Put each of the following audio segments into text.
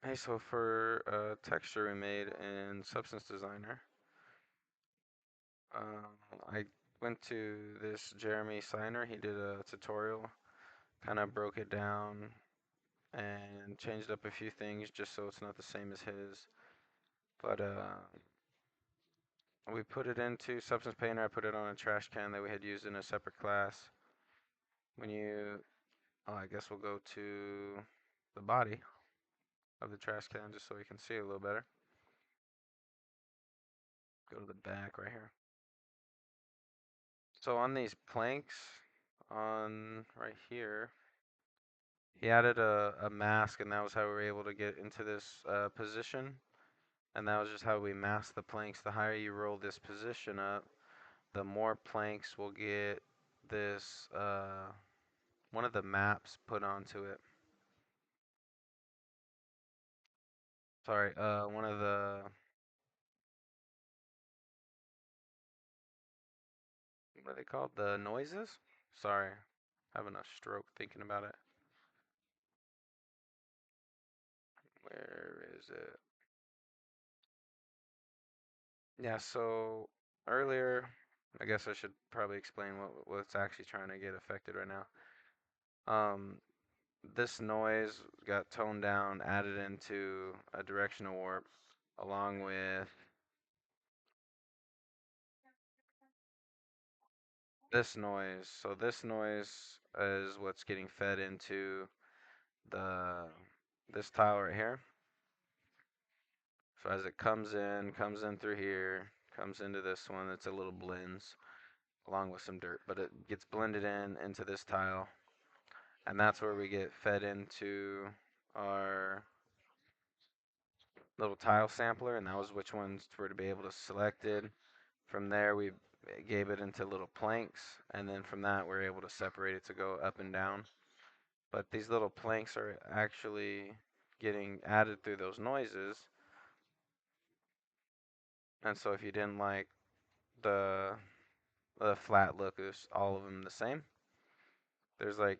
Hey, so for texture we made in Substance Designer, I went to this Jeremy Seiner. He did a tutorial, kind of broke it down and changed up a few things just so it's not the same as his. But we put it into Substance Painter. I put it on a trash can that we had used in a separate class. When you, oh, I guess we'll go to the body of the trash can just so we can see it a little better. Go to the back right here. So on these planks, on right here, he added a mask, and that was how we were able to get into this position. And that was just how we masked the planks. The higher you roll this position up, the more planks will get this, one of the maps put onto it. Sorry, one of the, what are they called? The noises? Sorry, having a stroke thinking about it. Where is it? Yeah, so earlier, I guess I should probably explain what's actually trying to get affected right now. Um, this noise got toned down, added into a directional warp, along with this noise. So this noise is what's getting fed into the this tile right here. So as it comes in through here, comes into this one. It's a little blends along with some dirt, but it gets blended in into this tile, and that's where we get fed into our little tile sampler, and that was which ones were to be able to selected. From there, we gave it into little planks, and then from that, we're able to separate it to go up and down. But these little planks are actually getting added through those noises, and so if you didn't like the the flat look of all of them the same, there's like,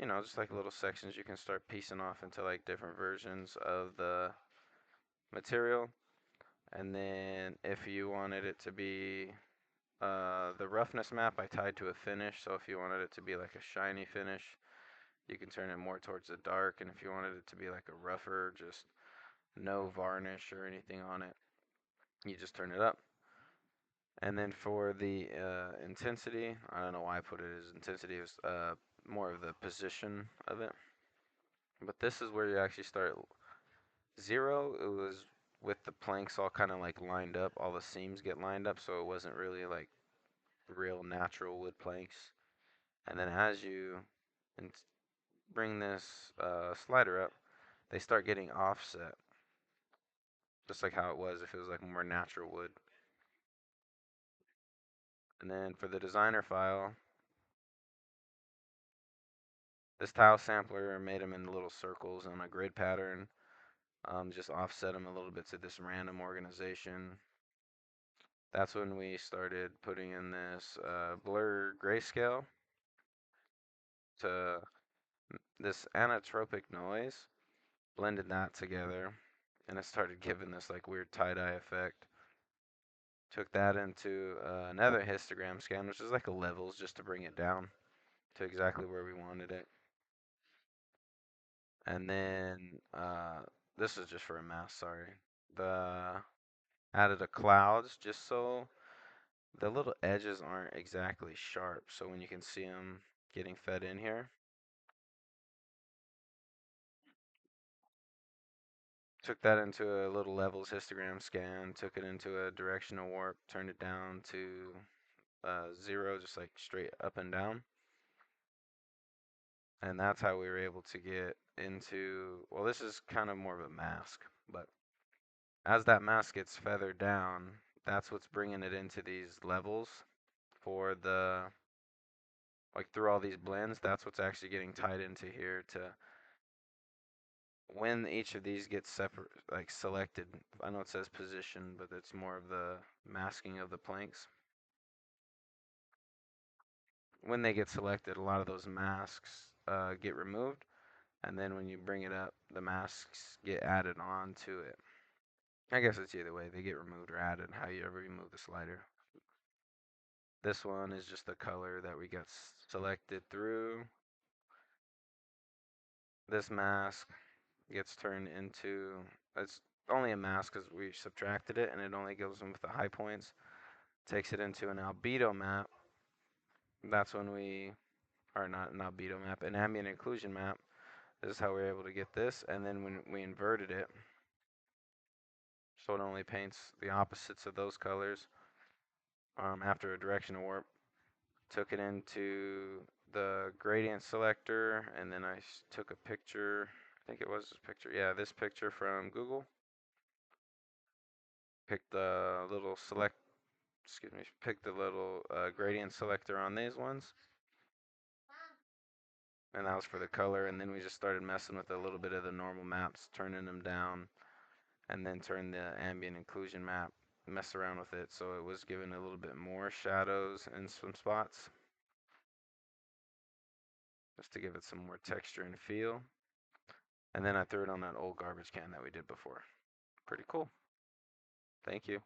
just like little sections you can start piecing off into like different versions of the material. And then if you wanted it to be the roughness map, I tied to a finish. So if you wanted it to be like a shiny finish, you can turn it more towards the dark. And if you wanted it to be like a rougher, just no varnish or anything on it, you just turn it up. And then for the intensity, I don't know why I put it as intensity. It was more of the position of it. But this is where you actually start. Zero, it was with the planks all kind of like lined up. All the seams get lined up, so it wasn't really like real natural wood planks. And then as you bring this slider up, they start getting offset, just like how it was if it was like more natural wood. And then for the designer file, this tile sampler made them in little circles on a grid pattern. Just offset them a little bit to this random organization. That's when we started putting in this blur grayscale to this anisotropic noise, blended that together, and it started giving this like weird tie-dye effect. Took that into another histogram scan, which is like a levels just to bring it down to exactly where we wanted it. And then this is just for a mask, sorry. The added a clouds just so the little edges aren't exactly sharp. So when you can see them getting fed in here, took that into a little levels histogram scan, took it into a directional warp, turned it down to 0, just like straight up and down. And that's how we were able to get into, well, this is kind of more of a mask, but as that mask gets feathered down, that's what's bringing it into these levels for the, like through all these blends, that's what's actually getting tied into here to when each of these gets separate, like selected. I know it says position, but it's more of the masking of the planks. When they get selected, a lot of those masks get removed, And then when you bring it up, the masks get added on to it. I guess it's either way. They get removed or added, how you ever remove the slider. This one is just the color that we got selected through. This mask gets turned into, it's only a mask because we subtracted it and it only goes in with the high points. Takes it into an albedo map. That's when we, or not an albedo map, an ambient inclusion map. This is how we're able to get this. And then when we inverted it, so it only paints the opposites of those colors after a directional warp. Took it into the gradient selector, and then I took a picture. I think it was this picture. Yeah, this picture from Google. Picked the little picked the little gradient selector on these ones. And that was for the color, and then we just started messing with a little bit of the normal maps, turning them down, and then turn the ambient inclusion map, mess around with it, so it was giving a little bit more shadows in some spots, just to give it some more texture and feel. And then I threw it on that old garbage can that we did before. Pretty cool. Thank you.